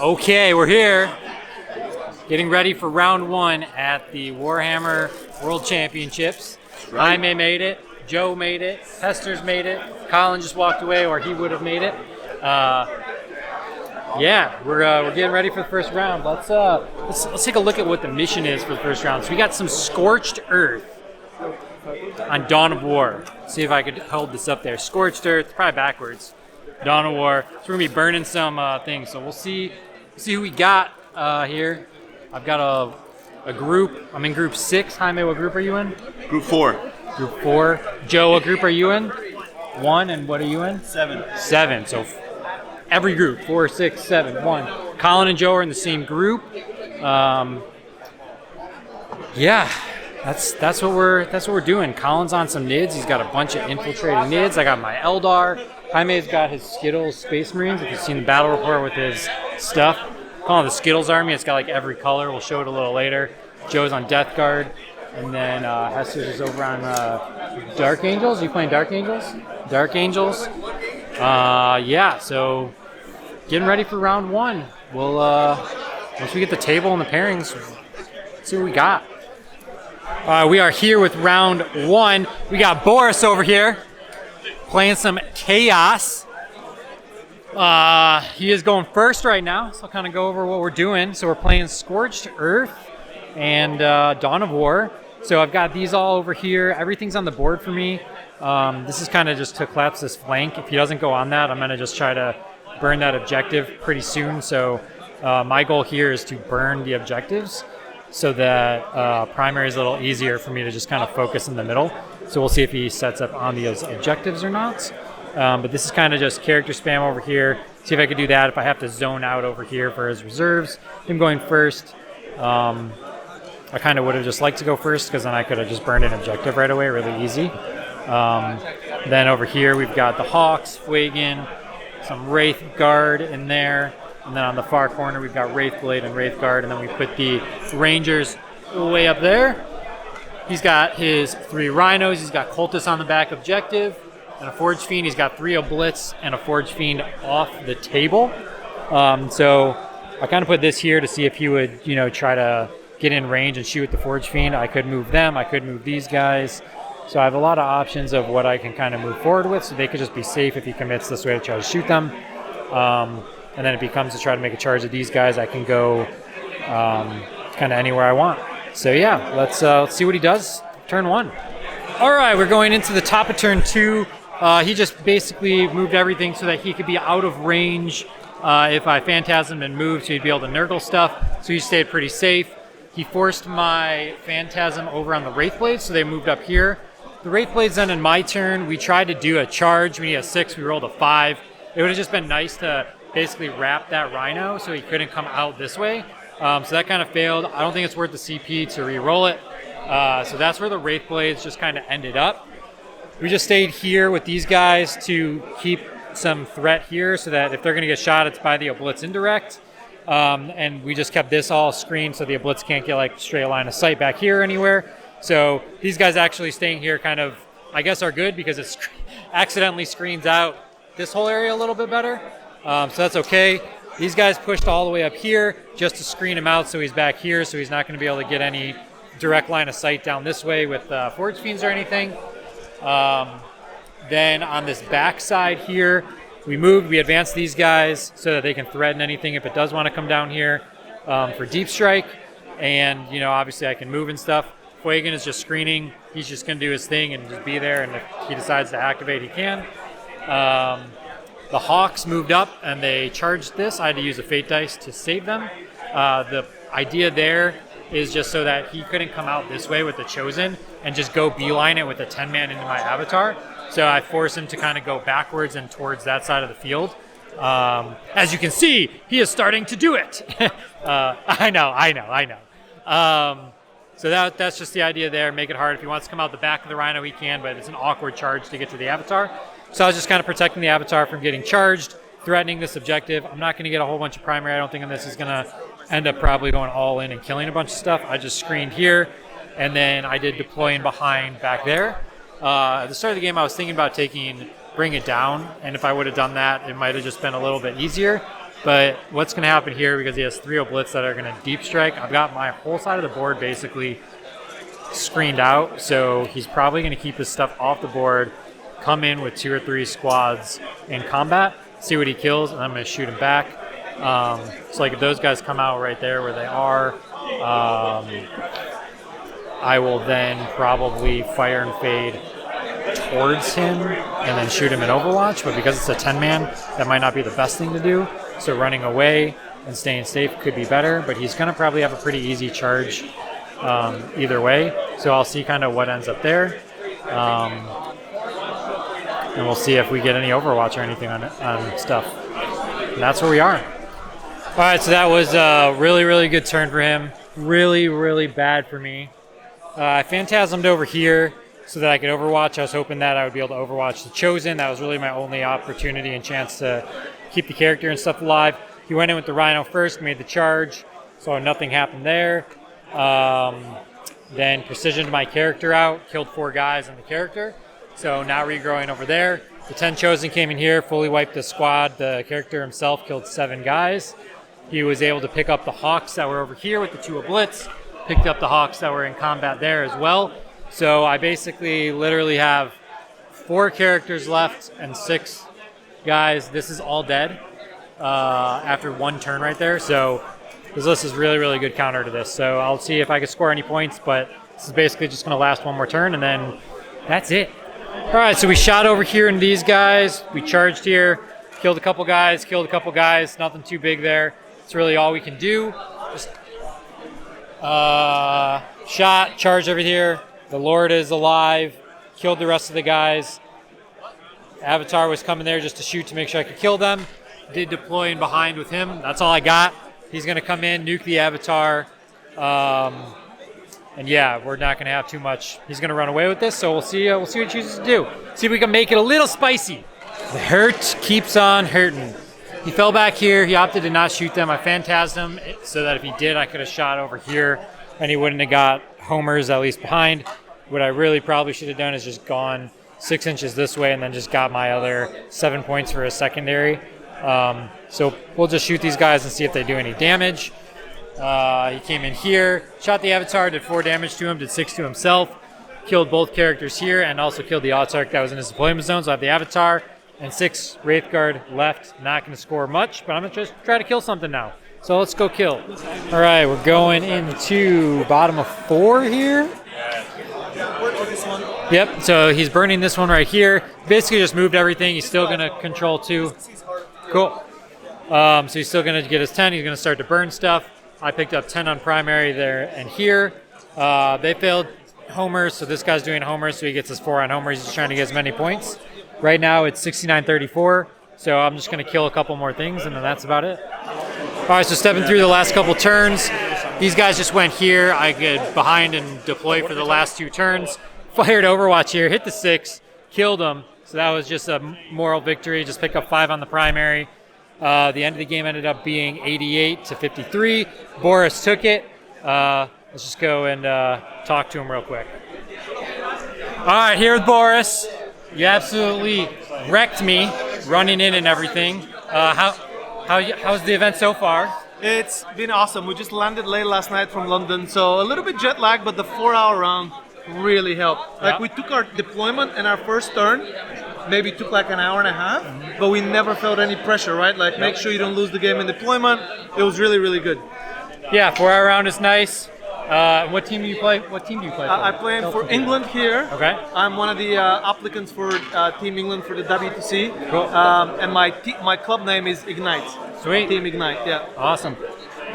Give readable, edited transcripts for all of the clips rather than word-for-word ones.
Okay, we're here, getting ready for round one at the Warhammer World Championships. Right. Jaime made it, Joe made it, Hester's made it, Colin just walked away, or he would have made it. Yeah, we're getting ready for the first round. Let's take a look at what the mission is for the first round. So we got some Scorched Earth on Dawn of War. See if I could hold this up there. Scorched Earth, probably backwards. Dawn of War. So we're gonna be burning some things. So we'll see who we got here. I've got a group. I'm in group 6. Jaime, what group are you in? Group 4. Group 4. Joe, what group are you in? 1. And what are you in? 7. 7. So every group, 4, 6, 7, 1. Colin and Joe are in the same group. Yeah, that's what we're doing. Colin's on some nids. He's got a bunch of infiltrating nids. I got my Eldar. Jaime's got his Skittles Space Marines. If you've seen the battle report with his stuff, call it the Skittles Army. It's got like every color. We'll show it a little later. Joe's on Death Guard, and then Hester's is over on Dark Angels. Are you playing Dark Angels? Dark Angels. Yeah. So getting ready for round one. We'll once we get the table and the pairings, see what we got. We are here with round one. We got Boris over here playing some Chaos. He is going first right now, so I'll kind of go over what we're doing. So we're playing Scorched Earth and Dawn of War. So I've got these all over here. Everything's on the board for me. This is kind of just to collapse this flank. If he doesn't go on that, I'm going to just try to burn that objective pretty soon. So my goal here is to burn the objectives so that primary is a little easier for me to just kind of focus in the middle. So we'll see if he sets up on those objectives or not. But this is kind of just character spam over here. See if I could do that. If I have to zone out over here for his reserves, him going first. I kind of would have just liked to go first because then I could have just burned an objective right away, really easy. Then over here we've got the Hawks, Fuegan, some Wraith Guard in there. And then on the far corner we've got Wraithblade and Wraith Guard. And then we put the Rangers way up there. He's got his 3 Rhinos. He's got Cultists on the back objective and a Forge Fiend. He's got 3 Oblitz and a Forge Fiend off the table. So I kind of put this here to see if he would, try to get in range and shoot with the Forge Fiend. I could move them. I could move these guys. So I have a lot of options of what I can kind of move forward with. So they could just be safe if he commits this way to try to shoot them. And then it becomes to try to make a charge of these guys. I can go kind of anywhere I want. So yeah, let's see what he does. Turn 1. All right, we're going into the top of turn 2. He just basically moved everything so that he could be out of range if I Phantasm and moved, so he'd be able to Nurgle stuff. So he stayed pretty safe. He forced my Phantasm over on the Wraithblades, so they moved up here. The Wraithblades then in my turn, we tried to do a charge. We need a 6, we rolled a 5. It would have just been nice to basically wrap that Rhino so he couldn't come out this way. So that kind of failed. I don't think it's worth the CP to re-roll it. So that's where the Wraithblades just kind of ended up. We just stayed here with these guys to keep some threat here so that if they're going to get shot, it's by the Oblitz indirect. And we just kept this all screened so the Oblitz can't get like straight line of sight back here anywhere. So these guys actually staying here kind of, I guess, are good because it accidentally screens out this whole area a little bit better. So that's okay. These guys pushed all the way up here just to screen him out so he's back here, so he's not going to be able to get any direct line of sight down this way with Forge Fiends or anything. Then on this back side here, we advanced these guys so that they can threaten anything if it does want to come down here for Deep Strike. And, obviously I can move and stuff. Fuegan is just screening. He's just going to do his thing and just be there, and if he decides to activate, he can. The Hawks moved up and they charged this. I had to use a Fate Dice to save them. The idea there is just so that he couldn't come out this way with the Chosen and just go beeline it with a 10-man into my avatar. So I forced him to kind of go backwards and towards that side of the field. As you can see, he is starting to do it. I know. So that's just the idea there. Make it hard. If he wants to come out the back of the Rhino, he can, but it's an awkward charge to get to the avatar. So I was just kind of protecting the avatar from getting charged, threatening this objective. I'm not going to get a whole bunch of primary. I don't think this is going to end up probably going all in and killing a bunch of stuff. I just screened here, and then I did deploying behind back there. At the start of the game, I was thinking about taking Bring It Down, and if I would have done that, it might have just been a little bit easier. But what's going to happen here, because he has 3 Blitz that are going to deep strike, I've got my whole side of the board basically screened out, so he's probably going to keep his stuff off the board, come in with 2 or 3 squads in combat, see what he kills, and I'm going to shoot him back. So like if those guys come out right there where they are, I will then probably fire and fade towards him and then shoot him in Overwatch, but because it's a 10-man, that might not be the best thing to do. So running away and staying safe could be better, but he's going to probably have a pretty easy charge either way. So I'll see kind of what ends up there. And we'll see if we get any Overwatch or anything on stuff. And that's where we are. All right, so that was a really, really good turn for him. Really, really bad for me. I phantasmed over here so that I could Overwatch. I was hoping that I would be able to Overwatch the Chosen. That was really my only opportunity and chance to keep the character and stuff alive. He went in with the Rhino first, made the charge, so nothing happened there. Then precisioned my character out, killed 4 guys in the character. So now regrowing over there. The 10 Chosen came in here, fully wiped the squad. The character himself killed 7 guys. He was able to pick up the Hawks that were over here with the 2 Blitz, picked up the Hawks that were in combat there as well. So I basically literally have 4 characters left and 6 guys. This is all dead after 1 turn right there. So this list is really, really good counter to this. So I'll see if I can score any points, but this is basically just going to last 1 more turn, and then that's it. All right, so we shot over here in these guys. We charged here, killed a couple guys, nothing too big there. It's really all we can do. Just shot, charged over here. The Lord is alive, killed the rest of the guys. Avatar was coming there just to shoot to make sure I could kill them. Did deploy in behind with him. That's all I got. He's going to come in, nuke the Avatar. And yeah, we're not going to have too much. He's going to run away with this, so we'll see what he chooses to do. See if we can make it a little spicy. The hurt keeps on hurting. He fell back here. He opted to not shoot them. I phantasmed him so that if he did, I could have shot over here, and he wouldn't have got homers at least behind. What I really probably should have done is just gone 6 inches this way and then just got my other 7 points for a secondary. So we'll just shoot these guys and see if they do any damage. He came in here, shot the Avatar, did 4 damage to him, did 6 to himself, killed both characters here, and also killed the Autarch that was in his deployment zone. So I have the Avatar and 6 Wraithguard left. Not going to score much, but I'm going to just try to kill something now. So let's go kill. All right, we're going into bottom of 4 here. Yep, so he's burning this one right here. Basically just moved everything. He's still going to control 2. Cool. So he's still going to get his 10. He's going to start to burn stuff. I picked up 10 on primary there and here. They failed homers, so this guy's doing homers, so he gets his 4 on homers. He's just trying to get as many points. Right now it's 69-34, so I'm just going to kill a couple more things, and then that's about it. All right, so stepping through the last couple turns. These guys just went here. I get behind and deploy for the last 2 turns. Fired Overwatch here, hit the 6, killed him. So that was just a moral victory. Just pick up 5 on the primary. The end of the game ended up being 88-53. Boris took it. Let's just go and talk to him real quick. All right, here with Boris. You absolutely wrecked me, running in and everything. How's the event so far? It's been awesome. We just landed late last night from London, so a little bit jet lag, but the 4-hour round really helped. Like, we took our deployment and our first turn, maybe took like an hour and a half, but we never felt any pressure, right? Like, make sure you don't lose the game in deployment. It was really, really good. Yeah, 4-hour round is nice. What team do you play? What team do you play for? I play for England here. Okay. I'm one of the applicants for Team England for the WTC. Cool. And my club name is Ignite. Sweet. Team Ignite, yeah. Awesome.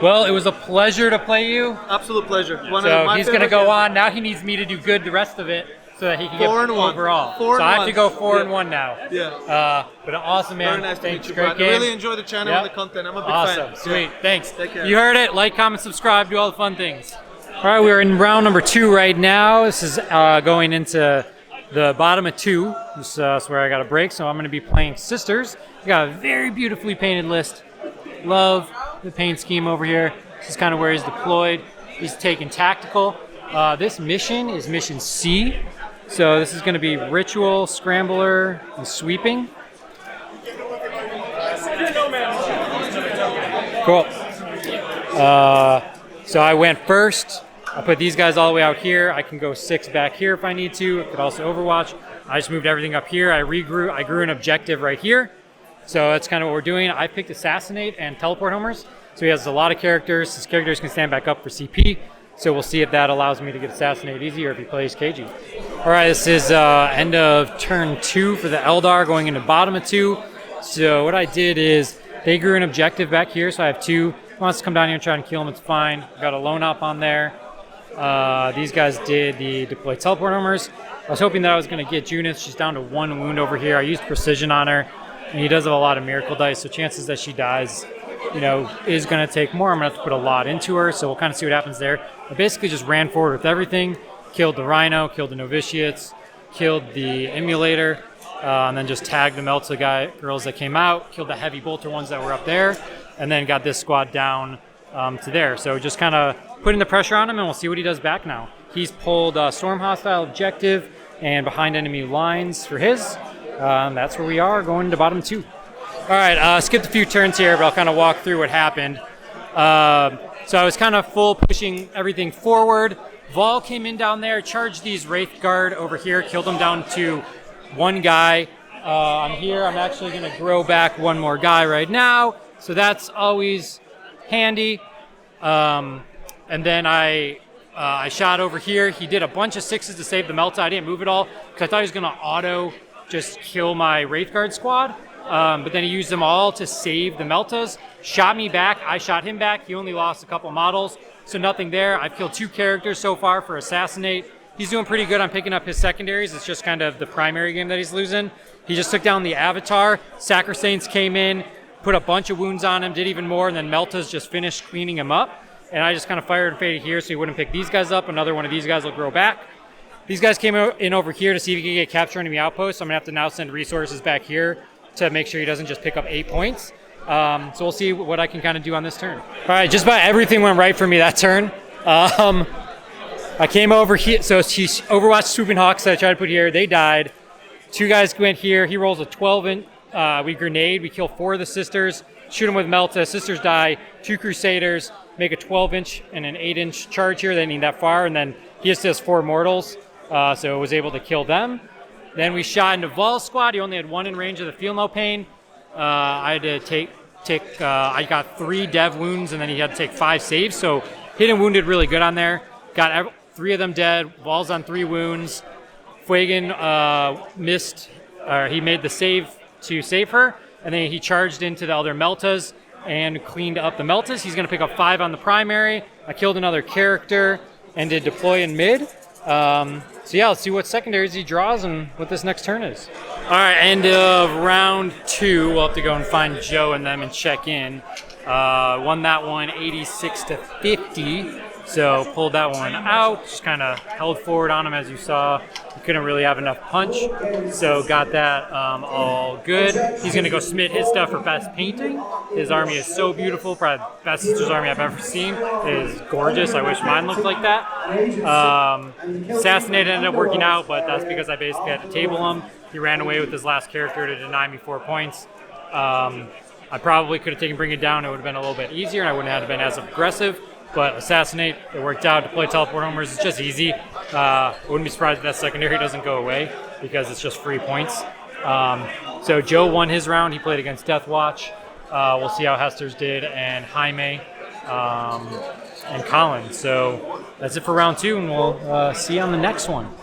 Well, it was a pleasure to play you. Absolute pleasure. So he's going to go on. Now he needs me to do good the rest of it so that he can get overall. So I have to go 4-1 now. Yeah. But awesome, man. Very nice to meet you, Great Brad. game. I really enjoy the channel and the content. I'm a big fan. Awesome. Sweet. Thanks. Take care. You heard it. Like, comment, subscribe, do all the fun things. All right, we're in round number 2 right now. This is going into the bottom of 2. This is where I got a break, so I'm going to be playing Sisters. We got a very beautifully painted list. Love the paint scheme over here. This is kind of where he's deployed. He's taking tactical. This mission is mission C. So this is going to be Ritual, Scrambler, and Sweeping. Cool. So I went first. I put these guys all the way out here. I can go 6 back here if I need to. I could also Overwatch. I just moved everything up here. I grew an objective right here. So that's kind of what we're doing. I picked Assassinate and Teleport Homers. So he has a lot of characters. His characters can stand back up for CP. So we'll see if that allows me to get Assassinate easy or if he plays KG. All right, this is end of turn 2 for the Eldar going into bottom of 2. So what I did is they grew an objective back here. So I have 2. If he wants to come down here and try and kill him, it's fine. Got a lone op on there. These guys did the deploy teleport homers. I was hoping that I was going to get Junith. She's down to 1 wound over here. I used precision on her, and he does have a lot of miracle dice, so chances that she dies, is going to take more. I'm going to have to put a lot into her, so we'll kind of see what happens there. I basically just ran forward with everything, killed the Rhino, killed the Novitiates, killed the Emulator, and then just tagged the Melta girls that came out, killed the heavy bolter ones that were up there, and then got this squad down to there. So just kind of putting the pressure on him, and we'll see what he does back now. He's pulled Storm Hostile Objective and Behind Enemy Lines for his. That's where we are, going to bottom 2. All right, skipped a few turns here, but I'll kind of walk through what happened. So I was kind of full pushing everything forward. Vol came in down there, charged these Wraith Guard over here, killed them down to 1 guy. I'm here, I'm actually going to grow back 1 more guy right now, so that's always handy. And then I shot over here. He did a bunch of 6s to save the Melta. I didn't move it all because I thought he was going to auto just kill my Wraithguard squad. But then he used them all to save the Meltas. Shot me back. I shot him back. He only lost a couple models, so nothing there. I've killed 2 characters so far for Assassinate. He's doing pretty good on picking up his secondaries. It's just kind of the primary game that he's losing. He just took down the Avatar. Sacrosaints came in, put a bunch of wounds on him, did even more, and then Meltas just finished cleaning him up. And I just kind of fired and faded here so he wouldn't pick these guys up. Another one of these guys will grow back. These guys came in over here to see if he could get capture enemy outposts. So I'm going to have to now send resources back here to make sure he doesn't just pick up 8 points. So we'll see what I can kind of do on this turn. All right, just about everything went right for me that turn. I came over here. So she Overwatch Swooping Hawks that I tried to put here. They died. 2 guys went here. He rolls a 12-inch. We grenade. We kill 4 of the sisters. Shoot them with Melta. Sisters die. 2 Crusaders. Make a 12-inch and an 8-inch charge here. They need that far. And then he just has 4 mortals. So was able to kill them. Then we shot into Vol's squad. He only had 1 in range of the Feel No Pain. I had to take I got 3 dev wounds, and then he had to take 5 saves. So hit and wounded really good on there. Got 3 of them dead. Vol's on 3 wounds. Fuegan missed. He made the save to save her. And then he charged into the other Meltas and cleaned up the Meltas. He's going to pick up 5 on the primary. I killed another character and did deploy in mid. So yeah, let's see what secondaries he draws and what this next turn is. All right, end of round 2. We'll have to go and find Joe and them and check in. Won that one 86-50. So pulled that one out, just kind of held forward on him as you saw. He couldn't really have enough punch, so got that all good. He's going to go submit his stuff for best painting. His army is so beautiful, probably the best Sisters army I've ever seen. It is gorgeous. I wish mine looked like that. Assassinate ended up working out, but that's because I basically had to table him. He ran away with his last character to deny me 4 points. I probably could have taken Bring It Down. It would have been a little bit easier, and I wouldn't have been as aggressive. But Assassinate, it worked out. Deploy Teleport Homers, it's just easy. Wouldn't be surprised if that secondary doesn't go away because it's just free points. So Joe won his round. He played against Death Watch. We'll see how Hester's did, and Jaime and Colin. So that's it for round 2, and we'll see you on the next one.